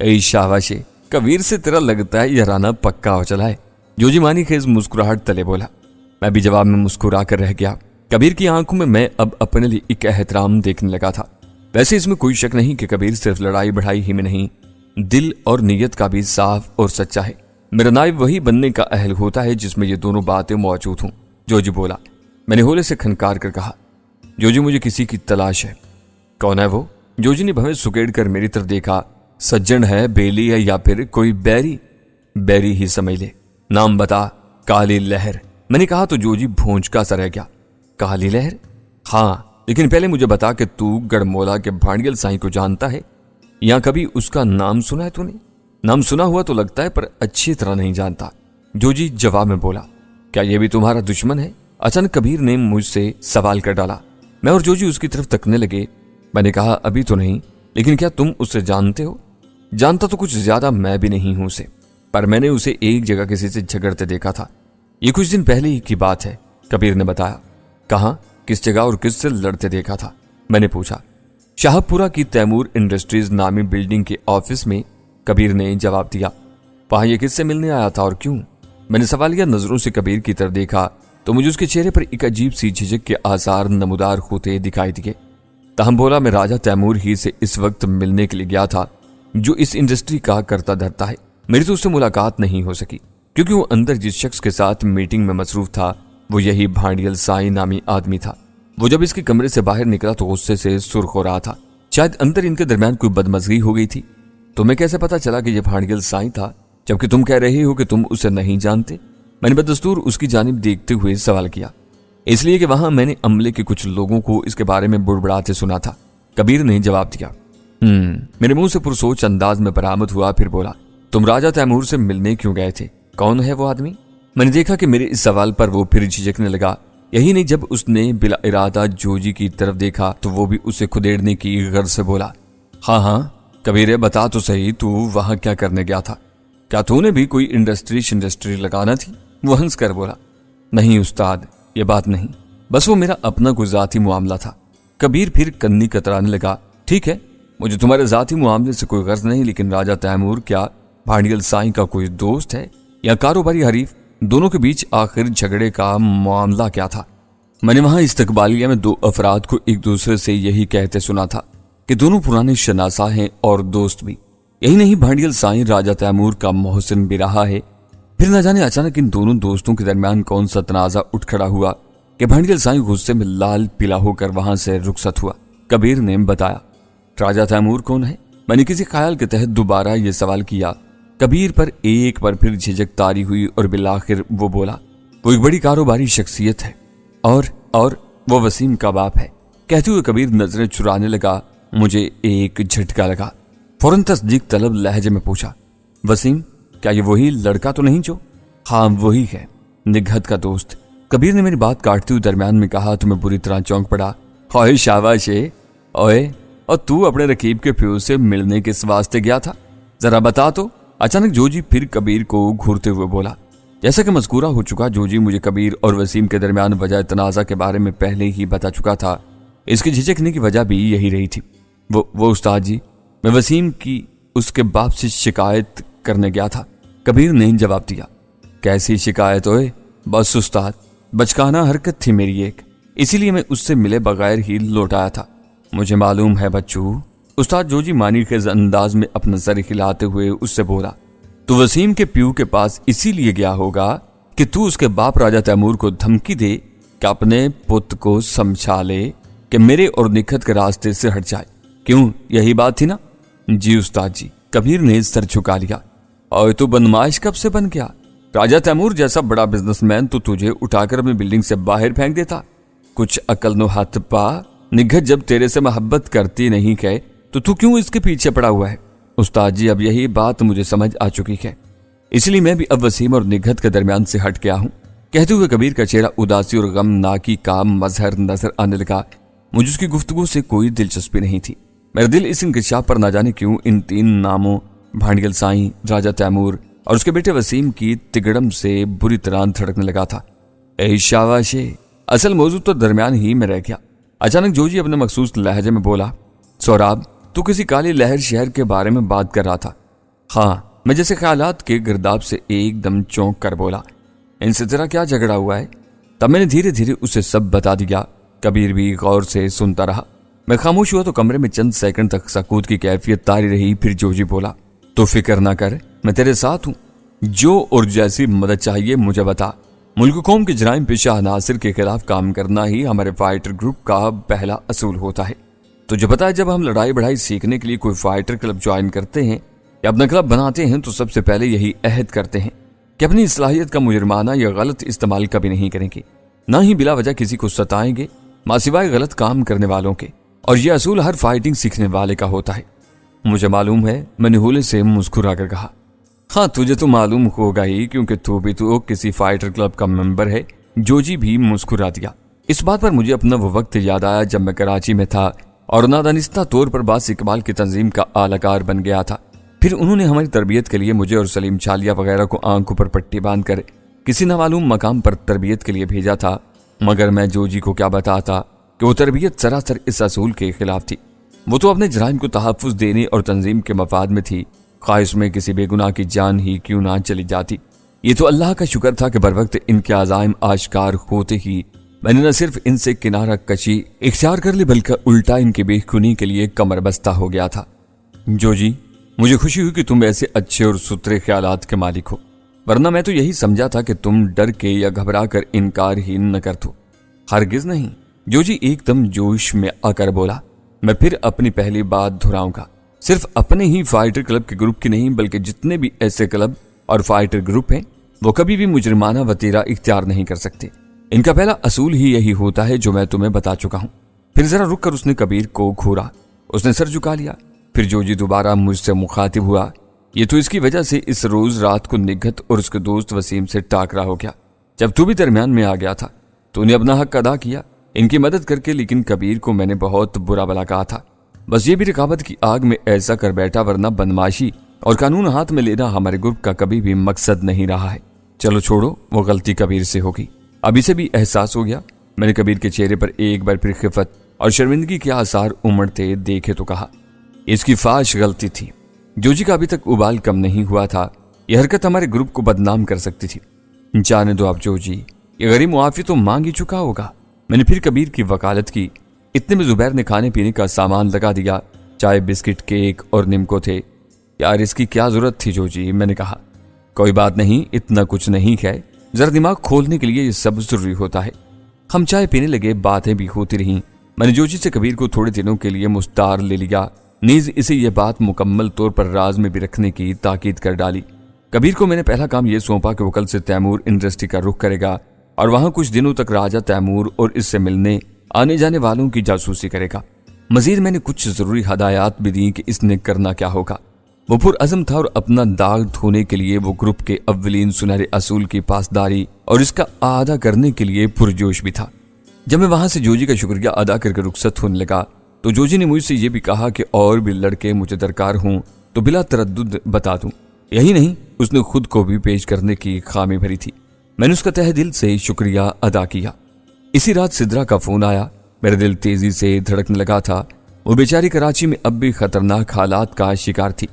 اے شاباشے، کبیر سے تیرا لگتا ہے یہ رانا پکا ہو چلا ہے، جوجی مانی خیز مسکراہٹ تلے بولا۔ میں بھی جواب میں مسکرا کر رہ گیا۔ کبیر کی آنکھوں میں اب اپنے لیے ایک احترام دیکھنے لگا تھا۔ ویسے اس میں کوئی شک نہیں کہ کبیر صرف لڑائی بڑھائی ہی میں نہیں، دل اور نیت کا بھی صاف اور سچا ہے۔ میرا نائب وہی بننے کا اہل ہوتا ہے جس میں یہ دونوں باتیں موجود ہوں، جوجی بولا۔ میں نے ہولے سے کھنکار کر کہا، جوجی مجھے کسی کی تلاش ہے۔ کون ہے وہ؟ جوجی نے بھویں سکیڑ کر میری طرف دیکھا۔ سجن ہے، بیلی ہے، یا پھر کوئی بیری؟ بیری ہی سمجھ لے۔ نام بتا۔ کالی لہر۔ میں نے کہا تو جوجی بھونچکا سا رہ گیا۔ کالی لہر؟ ہاں، لیکن پہلے مجھے بتا کہ تو گڑھ مولا کے بھانڈیل سائیں کو جانتا ہے یا کبھی اس کا نام سنا ہے تو نے؟ نام سنا ہوا تو لگتا ہے پر اچھی طرح نہیں جانتا، جوجی جواب میں بولا۔ کیا یہ بھی تمہارا دشمن ہے؟ اچانک کبیر نے مجھ سے سوال کر ڈالا۔ میں اور جوجی اس کی طرف تکنے لگے۔ میں نے کہا ابھی تو نہیں، لیکن کیا تم اسے جانتے ہو؟ جانتا تو کچھ زیادہ میں بھی نہیں ہوں اسے، پر میں نے اسے ایک جگہ کسی سے جھگڑتے دیکھا تھا۔ یہ کچھ دن پہلے ہی کی بات ہے، کبیر نے بتایا۔ کہاں، کس جگہ اور کس سے لڑتے دیکھا تھا؟ میں نے پوچھا۔ شاہب پورہ کی تیمور انڈسٹریز نامی بلڈنگ کے آفس میں، کبیر نے جواب دیا۔ وہاں یہ کس سے ملنے آیا تھا اور کیوں؟ میں نے سوالیہ نظروں سے کبیر کی طرف دیکھا تو مجھے اس کے چہرے پر ایک عجیب سی جھجک کے آثار نمودار ہوتے دکھائی دیے۔ تاہم بولا، میں راجہ تیمور ہی سے اس وقت ملنے کے لیے گیا تھا جو اس انڈسٹری کا کرتا دھرتا ہے۔ میری تو اس سے ملاقات نہیں ہو سکی کیونکہ وہ اندر جس شخص کے ساتھ میٹنگ میں مصروف تھا وہ یہی بھانڈیل سائیں نامی آدمی تھا۔ وہ جب اس کے کمرے سے باہر نکلا تو غصے سے سرخ ہو رہا تھا، شاید اندر ان کے درمیان کوئی بدمزگی ہو گئی تھی۔ تمہیں کیسے پتا چلا کہ یہ بھانڈیل سائیں تھا جبکہ تم کہہ رہے ہو کہ تم اسے نہیں جانتے؟ میں نے بدستور اس کی جانب دیکھتے ہوئے سوال کیا۔ اس لیے کہ وہاں میں نے عملے کے کچھ لوگوں کو اس کے بارے میں بڑبڑاتے سنا تھا، کبیر نے جواب دیا۔ میرے منہ سے پرسوچ انداز میں برآمد ہوا، پھر بولا، تم راجہ تیمور سے ملنے کیوں گئے تھے؟ کون ہے وہ آدمی؟ میں نے دیکھا کہ میرے اس سوال پر وہ پھر جھجکنے لگا۔ یہی نہیں، جب اس نے بلا ارادہ جوجی کی طرف دیکھا تو وہ بھی اسے کھدیڑنے کی غرض سے بولا۔ ہاں کبیرے، بتا تو صحیح، تو وہاں کیا کرنے گیا تھا؟ کیا تو نے بھی کوئی انڈسٹری لگانا تھی؟ وہ ہنس کر بولا، نہیں استاد، یہ بات نہیں، بس وہ میرا اپنا کوئی ذاتی معاملہ تھا۔ کبیر پھر کنی کترانے لگا۔ ٹھیک ہے، مجھے تمہارے ذاتی معاملے سے کوئی غرض نہیں، لیکن راجہ تیمور کیا بھانڈیل سائیں کا کوئی دوست ہے یا کاروباری حریف؟ دونوں کے بیچ آخر جھگڑے کا معاملہ کیا تھا؟ میں نے وہاں استقبالیہ میں دو افراد کو ایک دوسرے سے یہی کہتے سنا تھا کہ دونوں پرانے شناسا ہیں اور دوست بھی۔ یہی نہیں، بھانڈیل سائیں راجہ تیمور کا محسن بھی رہا ہے۔ پھر نہ جانے اچانک ان دونوں دوستوں کے درمیان کون سا تنازع اٹھ کھڑا ہوا کہ بھانڈیل سائیں غصے میں لال پیلا ہو کر وہاں سے رخصت ہوا۔ کبیر نے بتایا۔ راجہ تیمور کون ہے؟ میں نے کسی خیال کے تحت دوبارہ یہ سوال کیا۔ کبیر پر ایک بار پھر جھجک طاری ہوئی اور بالآخر وہ بولا، وہ ایک بڑی کاروباری شخصیت ہے اور وہ وسیم کا باپ ہے۔ کہتے ہوئے کبیر نظریں چرانے لگا۔ مجھے ایک جھٹکا لگا۔ فوراً تصدیق طلب لہجے میں پوچھا، وسیم، کیا یہ وہی لڑکا تو نہیں جو؟ ہاں وہی ہے، نگہت کا دوست۔ کبیر نے میری بات کاٹتے ہوئے درمیان میں کہا تو میں بری طرح چونک پڑا۔ اوئے شاباش، اوئے، اور تو اپنے رقیب کے پیو سے ملنے کس واسطے گیا تھا؟ ذرا بتا تو۔ اچانک جوجی پھر کبیر کو گھورتے ہوئے بولا۔ جیسا کہ مذکورہ ہو چکا، جوجی مجھے کبیر اور وسیم کے درمیان وجہ تنازع کے بارے میں پہلے ہی بتا چکا تھا۔ اس کی جھجکنے کی وجہ بھی یہی رہی تھی۔ وہ استاد جی، میں وسیم کی اس کے باپ سے شکایت کرنے گیا تھا، کبیر نے جواب دیا۔ کیسی شکایت ہوئے؟ بس استاد، بچکانہ حرکت تھی میری ایک، اسی لیے میں اس سے ملے بغیر ہی لوٹ آیا تھا۔ مجھے معلوم ہے بچو، استاد جوجی مانی خیز انداز میں اپنا سر ہلاتے ہوئے اس سے بولا، تو وسیم کے پیو کے پاس اسی لیے گیا ہوگا کہ تو اس کے باپ راجہ تیمور کو دھمکی دے کہ اپنے پت کو سمجھا لے کہ میرے اور نکھت کے راستے سے ہٹ جائے۔ کیوں، یہی بات تھی نا؟ جی استاد جی، کبیر نے سر جھکا لیا۔ اور تو بدمعاش کب سے بن گیا؟ راجہ تیمور جیسا بڑا بزنس مین تو تجھے اٹھا کر اپنی بلڈنگ سے باہر پھینک دیتا۔ کچھ عقل نو ہاتھ پا، نگہت جب تیرے سے محبت کرتی نہیں کہ تو کیوں اس کے پیچھے پڑا ہوا ہے؟ استاد جی، اب یہی بات مجھے سمجھ آ چکی ہے، اس لیے میں بھی اب وسیم اور نگہت کے درمیان سے ہٹ گیا ہوں۔ کہتے ہوئے کبیر کا چہرہ اداسی اور غم ناکی کا مظہر نظر آنے لگا۔ مجھے اس کی گفتگو سے کوئی دلچسپی نہیں تھی۔ میرا دل اس انکشاف پر نہ جانے کیوں ان تین ناموں بھانڈیل سائیں، راجہ تیمور اور اس کے بیٹے وسیم کی تگڑم سے بری طرح دھڑکنے لگا تھا۔ اے شاباشے، اصل موضوع تو درمیان ہی میں رہ گیا۔ اچانک جوجی اپنے مخصوص لہجے میں بولا، سوراب، تو کسی کالی لہر شہر کے بارے میں بات کر رہا تھا، ہاں، میں جیسے خیالات کے گرداب سے ایک دم چونک کر بولا، ان سے تیرا کیا جھگڑا ہوا ہے؟ تب میں نے دھیرے دھیرے اسے سب بتا دیا۔ کبیر بھی غور سے سنتا رہا۔ میں خاموش ہوا تو کمرے میں چند سیکنڈ تک سکوت کی کیفیت طاری رہی۔ پھر جوجی بولا، تو فکر نہ کر، میں تیرے ساتھ ہوں، جو اور جیسی مدد چاہیے مجھے بتا۔ ملک قوم کے جرائم پیشہ عناصر کے خلاف کام کرنا ہی ہمارے فائٹر گروپ کا پہلا اصول ہوتا ہے۔ تجھے پتا ہے، جب ہم لڑائی بڑھائی سیکھنے کے لیے کوئی فائٹر کلب جوائن کرتے ہیں یا اپنا کلب بناتے ہیں تو سب سے پہلے یہی عہد کرتے ہیں کہ اپنی صلاحیت کا مجرمانہ یا غلط استعمال کبھی نہیں کریں گے، نہ ہی بلا وجہ کسی کو ستائیں گے ماں سوائے غلط کام کرنے والوں کے، اور یہ اصول ہر فائٹنگ سیکھنے والے کا ہوتا ہے۔ مجھے معلوم ہے، میں نے ہولے سے مسکرا کر کہا۔ ہاں، تجھے تو معلوم ہوگا ہی، کیونکہ تو بھی تو کسی فائٹر کلب کا ممبر ہے۔ جوجی بھی مسکرا دیا۔ اس بات پر مجھے اپنا وہ وقت یاد آیا جب میں کراچی میں تھا اور نادانستہ طور پر باس اقبال کی تنظیم کا اعلی کار بن گیا تھا۔ پھر انہوں نے ہماری تربیت کے لیے مجھے اور سلیم چالیا وغیرہ کو آنکھوں پر پٹی باندھ کر کسی نامعلوم مقام پر تربیت کے لیے بھیجا تھا، مگر میں جوجی کو کیا بتاتا کہ وہ تربیت سراسر اس اصول کے خلاف تھی۔ وہ تو اپنے جرائم کو تحفظ دینے اور تنظیم کے مفاد میں تھی، خواہ اس میں کسی بے گناہ کی جان ہی کیوں نہ چلی جاتی۔ یہ تو اللہ کا شکر تھا کہ بر وقت ان کے عزائم آشکار ہوتے ہی میں نے نہ صرف ان سے کنارہ کشی اختیار کر لی بلکہ الٹا ان کی بے خونی کے لیے کمر بستہ ہو گیا تھا۔ جوجی، مجھے خوشی ہوئی کہ تم ایسے اچھے اور ستھرے خیالات کے مالک ہو، ورنہ میں تو یہی سمجھا تھا کہ تم ڈر کے یا گھبرا کر انکار ہی نہ کر دو۔ ہرگز نہیں، جوجی ایک دم جوش میں آ کر بولا۔ میں پھر اپنی پہلی بات دہراؤں گا، صرف اپنے ہی فائٹر کلب کے گروپ کی نہیں بلکہ جتنے بھی ایسے کلب اور فائٹر گروپ ہیں وہ کبھی بھی مجرمانہ وتیرہ اختیار نہیں کر سکتے۔ ان کا پہلا اصول ہی یہی ہوتا ہے جو میں تمہیں بتا چکا ہوں۔ پھر ذرا رک کر اس نے کبیر کو گھورا، اس نے سر جھکا لیا۔ پھر جوجی دوبارہ مجھ سے مخاطب ہوا، یہ تو اس کی وجہ سے اس روز رات کو نگہت اور اس کے دوست وسیم سے ٹاکرا ہو گیا۔ جب تو بھی درمیان میں آ گیا تھا تو نے اپنا حق ادا کیا ان کی مدد کر کے، لیکن کبیر کو میں نے بہت برا بھلا کہا تھا۔ بس یہ بھی رقابت کی آگ میں ایسا کر بیٹھا، ورنہ بدماشی اور قانون ہاتھ میں لینا ہمارے گروپ کا کبھی بھی مقصد نہیں رہا ہے۔ چلو چھوڑو، وہ غلطی کبیر سے ہوگی۔ ابھی سے بھی احساس ہو گیا۔ میں نے کبیر کے چہرے پر ایک بار پھر خفت اور شرمندگی کے آثار امڑتے دیکھے تو کہا، اس کی فاش غلطی تھی۔ جوجی کا ابھی تک ابال کم نہیں ہوا تھا، یہ حرکت ہمارے گروپ کو بدنام کر سکتی تھی۔ جانے دو آپ جوجی، یہ غریب معافی تو مانگ ہی چکا ہوگا۔ میں نے پھر کبیر کی وکالت کی۔ اتنے میں زبیر نے کھانے پینے کا سامان لگا دیا، چائے، بسکٹ، کیک اور نمکو تھے۔ یار اس کی کیا ضرورت تھی جوجی، میں نے کہا۔ کوئی بات نہیں، اتنا کچھ نہیں ہے، ذرا دماغ کھولنے کے لیے یہ سب ضروری ہوتا ہے۔ ہم چائے پینے لگے، باتیں بھی ہوتی رہیں۔ میں نے جوجی سے کبیر کو تھوڑے دنوں کے لیے مستعار لے لیا، نیز اسے یہ بات مکمل طور پر راز میں بھی رکھنے کی تاکید کر ڈالی۔ کبیر کو میں نے پہلا کام یہ سونپا کہ وہ کل سے تیمور انڈسٹری کا رخ کرے گا اور وہاں کچھ دنوں تک راجہ تیمور اور اس سے ملنے آنے جانے والوں کی جاسوسی کرے گا۔ مزید میں نے کچھ ضروری ہدایات بھی دیں کہ اس نے کرنا کیا ہوگا۔ وہ پرعزم تھا اور اپنا داغ دھونے کے لیے وہ گروپ کے اولین سنہرے اصول کی پاسداری اور اس کا اعادہ کرنے کے لیے پرجوش بھی تھا۔ جب میں وہاں سے جوجی کا شکریہ ادا کر کے رخصت ہونے لگا تو جوجی نے مجھ سے یہ بھی کہا کہ اور بھی لڑکے مجھے درکار ہوں تو بلا تردد بتا دوں۔ یہی نہیں، اس نے خود کو بھی پیش کرنے کی خامی بھری تھی۔ میں نے اس کا تہ دل سے شکریہ ادا کیا۔ اسی رات سدرا کا فون آیا۔ میرا دل تیزی سے دھڑکنے لگا تھا۔ وہ بیچاری کراچی میں اب بھی خطرناک حالات کا شکار تھی،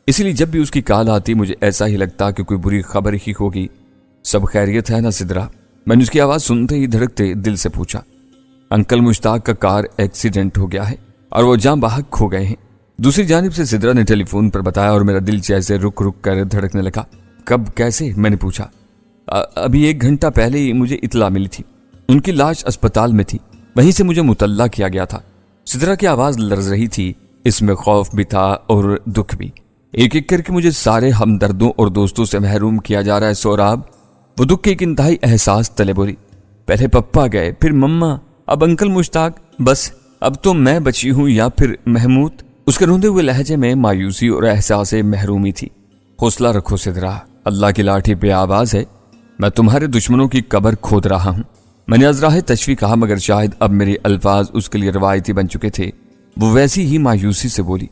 اسی لیے جب بھی اس کی کال آتی مجھے ایسا ہی لگتا کہ کوئی بری خبر ہی ہوگی۔ سب خیریت ہے نا سدرا؟ میں نے اس کی آواز سنتے ہی دھڑکتے دل سے پوچھا۔ انکل مشتاق کا کار ایکسیڈنٹ ہو گیا ہے اور وہ جاں بحق ہو گئے ہیں، دوسری جانب سے سدرا نے ٹیلی فون پر بتایا، اور میرا دل جیسے رک رک کر دھڑکنے لگا۔ کب، کیسے؟ میں نے پوچھا۔ ابھی 1 گھنٹہ پہلے ہی مجھے اطلاع ملی تھی، ان کی لاش اسپتال میں تھی، وہیں سے مجھے مطلع کیا گیا تھا۔ سدرا کی آواز لرز رہی تھی، اس میں خوف بھی تھا اور دکھ بھی۔ ایک ایک کر کے مجھے سارے ہمدردوں اور دوستوں سے محروم کیا جا رہا ہے سوراب۔ وہ دکھ کے ایک انتہائی احساس تلے بولی۔ پہلے پپا گئے، پھر مما، اب انکل مشتاق، بس اب تو میں بچی ہوں یا پھر محمود۔ اس کے روندے ہوئے لہجے میں مایوسی اور احساس محرومی تھی۔ حوصلہ رکھو سدرا، اللہ کی لاٹھی پہ آواز ہے، میں تمہارے دشمنوں کی قبر کھود رہا ہوں۔ میں نے ازراہ تشفی کہا، مگر شاید اب میرے الفاظ اس کے لیے روایتی بن چکے تھے۔ وہ ویسی ہی مایوسی سے بولی،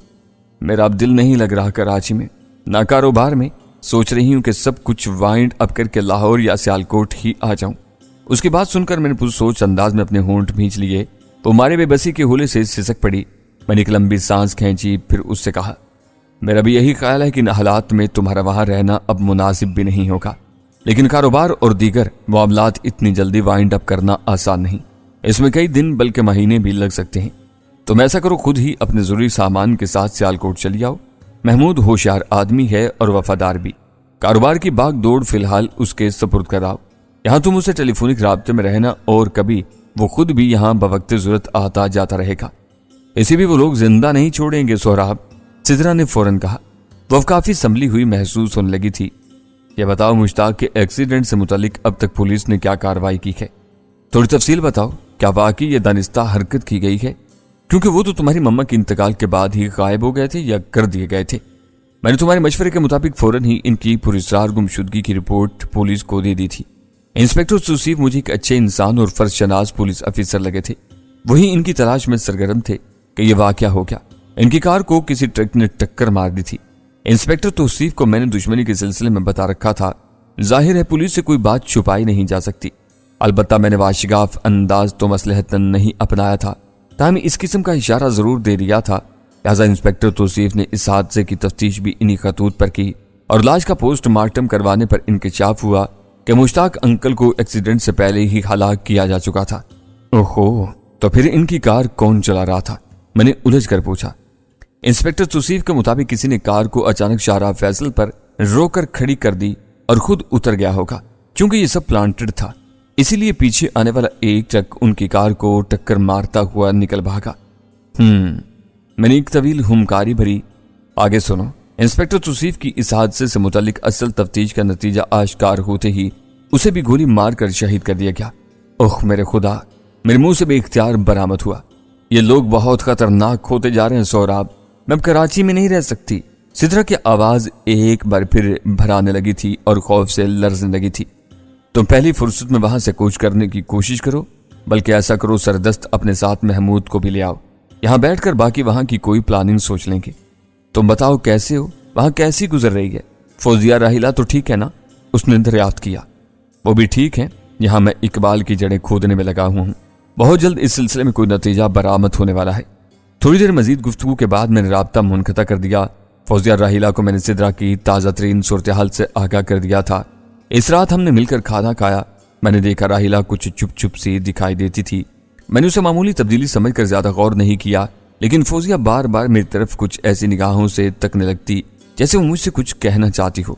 میرا اب دل نہیں لگ رہا کراچی میں، نہ کاروبار میں، سوچ رہی ہوں کہ سب کچھ وائنڈ اپ کر کے لاہور یا سیالکوٹ ہی آ جاؤں۔ اس کی بات سن کر میں نے پرسوچ انداز میں اپنے ہونٹ بھینچ لیے۔ وہ مارے بے بسی کے ہولے سے سسک پڑی۔ میں نے ایک لمبی سانس کھینچی، پھر اس سے کہا، میرا بھی یہی خیال ہے کہ ان حالات میں تمہارا وہاں رہنا اب مناسب بھی نہیں ہوگا، لیکن کاروبار اور دیگر معاملات اتنی جلدی وائنڈ اپ کرنا آسان نہیں، اس میں کئی دن بلکہ مہینے بھی لگ سکتے ہیں۔ تم ایسا کرو، خود ہی اپنے ضروری سامان کے ساتھ سیالکوٹ چلی آؤ۔ محمود ہوشیار آدمی ہے اور وفادار بھی، کاروبار کی باغ دوڑ فی الحال اس کے سپرد کراؤ۔ یہاں تم اسے ٹیلی فونک رابطے میں رہنا اور کبھی وہ خود بھی یہاں بوقت ضرورت آتا جاتا رہے گا۔ اسے بھی وہ لوگ زندہ نہیں چھوڑیں گے سہراب، سدرا نے فوراً کہا۔ وہ کافی سنبھلی ہوئی محسوس ہونے لگی تھی۔ یہ بتاؤ مشتاق کے ایکسیڈنٹ سے متعلق اب تک پولیس نے کیا کارروائی کی ہے؟ تھوڑی تفصیل بتاؤ، کیا واقعی یہ دانستہ حرکت کی گئی ہے؟ کیونکہ وہ تو تمہاری مما کے انتقال کے بعد ہی غائب ہو گئے تھے یا کر دیے گئے تھے۔ میں نے تمہارے مشورے کے مطابق فوراً ہی ان کی پراسرار گمشدگی کی رپورٹ پولیس کو دے دی تھی۔ انسپکٹر توصیف مجھے ایک اچھے انسان اور فرض شناس پولیس افیسر لگے تھے، وہی ان کی تلاش میں سرگرم تھے کہ یہ واقعہ ہو گیا۔ ان کی کار کو کسی ٹرک نے ٹکر مار دی تھی۔ انسپکٹر توصیف کو میں نے دشمنی کے سلسلے میں بتا رکھا تھا، ظاہر ہے پولیس سے کوئی بات چھپائی نہیں جا سکتی۔ البتہ میں نے واشگاف انداز تو مصلحتاً نہیں اپنایا تھا، تاہم اس قسم کا اشارہ ضرور دے دیا تھا، لہذا انسپکٹر توصیف نے اس حادثے کی تفتیش بھی انہی خطوط پر کی اور لاش کا پوسٹ مارٹم کروانے پر انکشاف ہوا کہ مشتاق انکل کو ایکسیڈنٹ سے پہلے ہی ہلاک کیا جا چکا تھا۔ اوہو، تو پھر ان کی کار کون چلا رہا تھا؟ میں نے الجھ کر پوچھا۔ انسپکٹر توصیف کے مطابق کسی نے کار کو اچانک شاہراہ فیصل پر روک کر کھڑی کر دی اور خود اتر گیا ہوگا، چونکہ یہ سب پلانٹڈ تھا، اسی لیے پیچھے آنے والا ایک ٹرک ان کی کار کو ٹکر مارتا ہوا نکل بھاگا۔ میں نے ایک طویل ہمکاری بھری آگے سنو۔ انسپکٹر توصیف کی اس حادثے سے متعلق اصل تفتیش کا نتیجہ آشکار ہوتے ہی اسے بھی گولی مار کر شہید کر دیا گیا۔ اوہ میرے خدا، میرے منہ سے بے اختیار برآمد ہوا۔ یہ لوگ بہت خطرناک ہوتے جا رہے ہیں سہراب، میں اب کراچی میں نہیں رہ سکتی۔ سدرا کی آواز ایک بار پھر بھرانے لگی تھی اور خوف سے لرزنے لگی تھی۔ تم پہلی فرصت میں وہاں سے کوچ کرنے کی کوشش کرو، بلکہ ایسا کرو سردست اپنے ساتھ محمود کو بھی لے آؤ، یہاں بیٹھ کر باقی وہاں کی کوئی پلاننگ سوچ لیں گے۔ تم بتاؤ کیسے ہو، وہاں کیسی گزر رہی ہے؟ فوزیہ راحیلہ تو ٹھیک ہے نا؟ اس نے دریافت کیا۔ وہ بھی ٹھیک ہے، یہاں میں اقبال کی جڑیں کھودنے میں لگا ہوں، بہت جلد اس سلسلے میں کوئی نتیجہ برآمد ہونے والا ہے۔ تھوڑی دیر مزید گفتگو کے بعد میں نے رابطہ منقطع کر دیا۔ فوزیہ راحیلہ کو میں نے سدرا کی تازہ ترین صورتحال سے آگاہ کر دیا تھا۔ اس رات ہم نے مل کر کھانا کھایا۔ میں نے دیکھا راحیلہ کچھ چپ چپ سی دکھائی دیتی تھی۔ میں نے اسے معمولی تبدیلی سمجھ کر زیادہ غور نہیں کیا، لیکن فوزیہ بار بار میری طرف کچھ ایسی نگاہوں سے تکنے لگتی جیسے وہ مجھ سے کچھ کہنا چاہتی ہو۔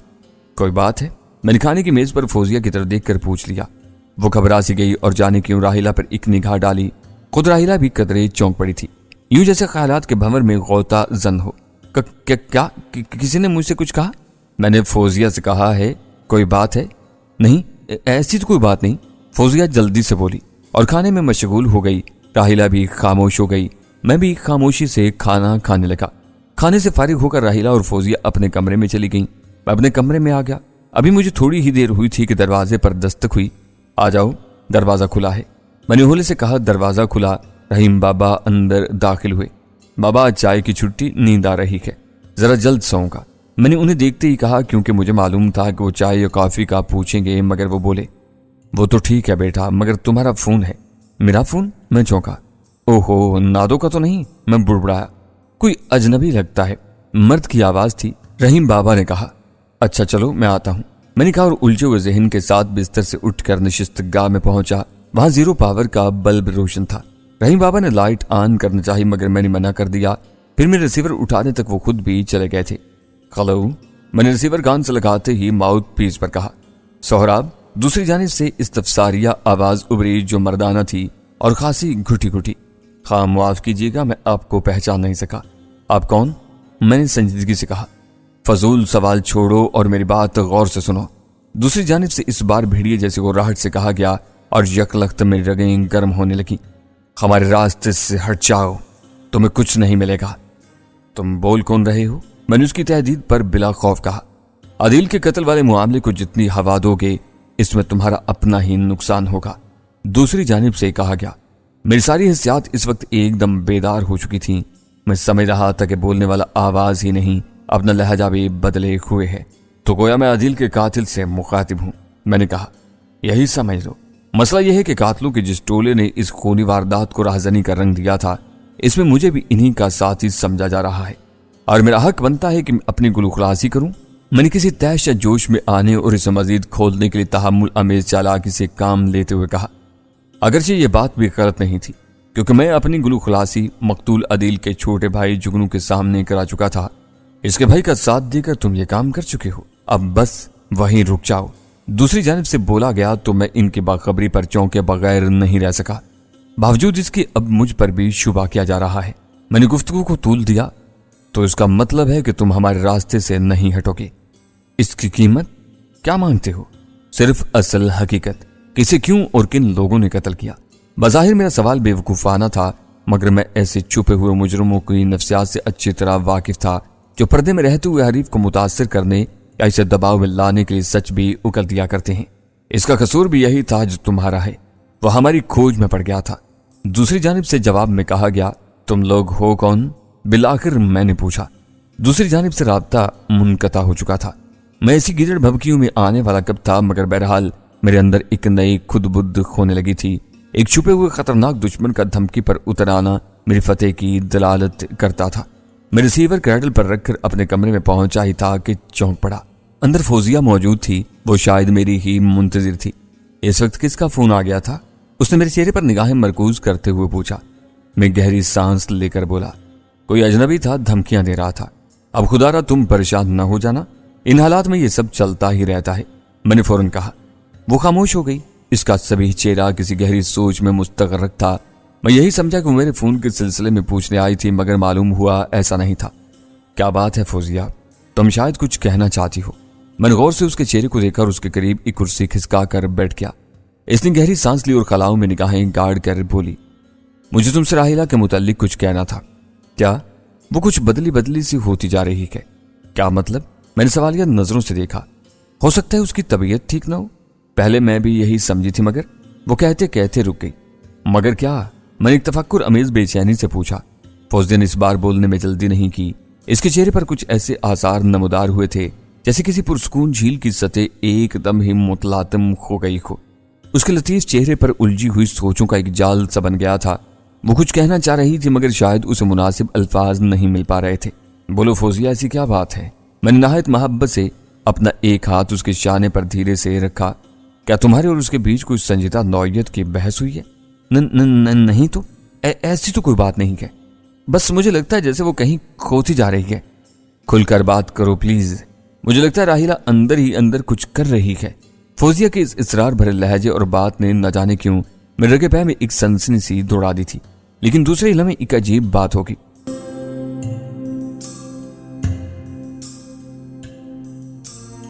کوئی بات ہے؟ میں نے کھانے کی میز پر فوزیہ کی طرف دیکھ کر پوچھ لیا۔ وہ گھبرا سی گئی اور جانے کیوں راحیلہ پر ایک نگاہ ڈالی۔ خود راحیلہ بھی قدرے چونک پڑی تھی، یوں جیسے خیالات کے بھنور میں غوطہ زن ہو۔ کیا کسی نے مجھ سے کچھ کہا؟ میں نے فوزیہ سے کہا ہے کوئی بات ہے؟ نہیں، ایسی تو کوئی بات نہیں، فوزیہ جلدی سے بولی اور کھانے میں مشغول ہو گئی۔ راحیلہ بھی خاموش ہو گئی، میں بھی خاموشی سے کھانا کھانے لگا۔ کھانے سے فارغ ہو کر راحیلہ اور فوزیہ اپنے کمرے میں چلی گئیں۔ میں اپنے کمرے میں آ گیا۔ ابھی مجھے تھوڑی ہی دیر ہوئی تھی کہ دروازے پر دستک ہوئی۔ آ جاؤ، دروازہ کھلا ہے، میں نے ہولے سے کہا۔ دروازہ کھلا، رحیم بابا اندر داخل ہوئے۔ بابا چائے کی چھٹی، نیند آ رہی ہے، ذرا جلد سوؤں گا، میں نے انہیں دیکھتے ہی کہا، کیونکہ مجھے معلوم تھا کہ وہ چائے یا کافی کا پوچھیں گے، مگر وہ بولے وہ تو ٹھیک ہے بیٹا، مگر تمہارا فون ہے۔ میرا فون؟ میں چونکا۔ اوہو، نادو کا تو نہیں؟ میں بڑبڑایا۔ کوئی اجنبی لگتا ہے، مرد کی آواز تھی۔ رحیم بابا نے کہا اچھا چلو میں آتا ہوں، میں نے کہا اور الجھے ہوئے ذہن کے ساتھ بستر سے اٹھ کر نشست گاہ میں پہنچا۔ وہاں زیرو پاور کا بلب روشن تھا۔ رحیم بابا نے لائٹ آن کرنا چاہی مگر میں نے منع کر دیا۔ پھر میں ریسیور اٹھانے تک وہ خود بھی چلے گئے تھے۔ ہلو، میں نے ریسیور کان سے لگاتے ہی ماؤتھ پیس پر کہا۔ سہراب، دوسری جانب سے استفساریہ آواز ابری جو مردانہ تھی اور خاصی گھٹی گھٹی۔ ہاں معاف کیجیے گا، میں آپ کو پہچان نہیں سکا۔ آپ کون؟ میں نے سنجیدگی سے کہا۔ فضول سوال چھوڑو اور میری بات غور سے سنو۔ دوسری جانب سے اس بار بھیڑیے جیسے وہ راہٹ سے کہا گیا اور یک لخت میں رگیں گرم ہونے لگیں۔ ہمارے راستے سے ہٹ جاؤ، تمہیں کچھ نہیں ملے گا۔ تم بول کون رہے ہو؟ میں نے اس کی تہدید پر بلا خوف کہا۔ عادل کے قتل والے معاملے کو جتنی ہوا دو گے اس میں تمہارا اپنا ہی نقصان ہوگا، دوسری جانب سے کہا گیا۔ میری ساری حسیات اس وقت ایک دم بیدار ہو چکی تھیں۔ میں سمجھ رہا تھا کہ بولنے والا آواز ہی نہیں اپنا لہجہ بھی بدلے ہوئے ہے، تو گویا میں عادل کے قاتل سے مخاطب ہوں۔ میں نے کہا یہی سمجھ لو، مسئلہ یہ ہے کہ قاتلوں کے جس ٹولے نے اس خونی واردات کو راہزنی کا رنگ دیا تھا، اس میں مجھے بھی انہی کا ساتھی سمجھا جا رہا ہے۔ اور میرا حق بنتا ہے کہ میں اپنی گلو خلاصی کروں۔ میں نے کسی تیش یا جوش میں آنے اور اسے مزید کھولنے کے لیے تحمل امیز چالاکی سے کام لیتے ہوئے کہا، اگرچہ یہ بات بھی غلط نہیں تھی، کیونکہ میں اپنی گلو خلاصی مقتول عدیل کے چھوٹے بھائی جگنو کے سامنے کرا چکا تھا۔ اس کے بھائی کا ساتھ دے کر تم یہ کام کر چکے ہو، اب بس وہیں رک جاؤ۔ دوسری جانب سے بولا گیا تو میں ان کی باخبری پر چونکے بغیر نہیں رہ سکا، باوجود اس کے اب مجھ پر بھی شبہ کیا جا رہا ہے۔ میں نے گفتگو کو طول دیا، تو اس کا مطلب ہے کہ تم ہمارے راستے سے نہیں ہٹو گے۔ اس کی قیمت کیا مانگتے ہو؟ صرف اصل حقیقت، کسے کیوں اور کن لوگوں نے قتل کیا۔ بظاہر میرا سوال بے وقوفانہ تھا، مگر میں ایسے چھپے ہوئے مجرموں کی نفسیات سے اچھی طرح واقف تھا جو پردے میں رہتے ہوئے حریف کو متاثر کرنے یا اسے دباؤ میں لانے کے لیے سچ بھی اکل دیا کرتے ہیں۔ اس کا قصور بھی یہی تھا جو تمہارا ہے، وہ ہماری کھوج میں پڑ گیا تھا۔ دوسری جانب سے جواب میں کہا گیا، تم لوگ ہو کون؟ بالآخر میں نے پوچھا۔ دوسری جانب سے رابطہ منقطع ہو چکا تھا۔ میں ایسی گیدڑ بھبکیوں میں آنے والا کب تھا، مگر بہرحال میرے اندر ایک نئی خود بدھ ہونے لگی تھی۔ ایک چھپے ہوئے خطرناک دشمن کا دھمکی پر اتر آنا میری فتح کی دلالت کرتا تھا۔ میں ریسیور کریڈل پر رکھ کر اپنے کمرے میں پہنچا ہی تھا کہ چونک پڑا۔ اندر فوزیہ موجود تھی، وہ شاید میری ہی منتظر تھی۔ اس وقت کس کا فون آ گیا تھا؟ اس نے میرے چہرے پر نگاہیں مرکوز کرتے ہوئے پوچھا۔ میں گہری سانس لے کر بولا، کوئی اجنبی تھا، دھمکیاں دے رہا تھا۔ اب خدا را تم پریشان نہ ہو جانا، ان حالات میں یہ سب چلتا ہی رہتا ہے، میں نے فوراً کہا۔ وہ خاموش ہو گئی، اس کا سبھی چہرہ کسی گہری سوچ میں مستغرق تھا۔ میں یہی سمجھا کہ وہ میرے فون کے سلسلے میں پوچھنے آئی تھی، مگر معلوم ہوا ایسا نہیں تھا۔ کیا بات ہے فوزیہ؟ تم شاید کچھ کہنا چاہتی ہو۔ میں نے غور سے اس کے چہرے کو دیکھا اور اس کے قریب ایک کرسی کھسکا کر بیٹھ گیا۔ اس نے گہری سانس لی اور خلاؤں میں نگاہیں گاڑ کر بولی، مجھے تم سے راحیلہ کے متعلق کچھ کہنا تھا۔ کیا؟ وہ کچھ بدلی بدلی سی ہوتی جا رہی ہے۔ کیا مطلب؟ میں نے سوالیہ نظروں سے دیکھا۔ ہو سکتا ہے اس کی طبیعت ٹھیک نہ ہو، پہلے میں بھی یہی سمجھی تھی، مگر وہ کہتے کہتے رک گئی۔ مگر کیا؟ میں نے ایک تفکر امیز بے چینی سے پوچھا۔ فوزیہ نے اس بار بولنے میں جلدی نہیں کی۔ اس کے چہرے پر کچھ ایسے آثار نمودار ہوئے تھے جیسے کسی پرسکون جھیل کی سطح ایک دم ہی متلاطم ہو گئی ہو۔ اس کے لطیف چہرے پر الجھی ہوئی سوچوں کا ایک جال سا بن گیا تھا۔ وہ کچھ کہنا چاہ رہی تھی، مگر شاید اسے مناسب الفاظ نہیں مل پا رہے تھے۔ بولو فوزیہ، ایسی کیا بات ہے؟ میں نے نہایت محبت سے اپنا ایک ہاتھ اس کے شانے پر دھیرے سے رکھا۔ کیا تمہارے اور اس کے بیچ کوئی سنجیدہ نوعیت کی بحث ہوئی ہے؟ نہیں تو ایسی تو کوئی بات نہیں ہے، بس مجھے لگتا ہے جیسے وہ کہیں کھوتی جا رہی ہے۔ کھل کر بات کرو پلیز، مجھے لگتا ہے راحیلہ اندر ہی اندر کچھ کر رہی ہے۔ فوزیہ کے اس اصرار بھرے لہجے اور بات نے نہ جانے کیوں میرے رگے پہ میں ایک سنسنی سی دوڑا دی تھی، لیکن دوسرے لمحے ایک عجیب بات ہوگی۔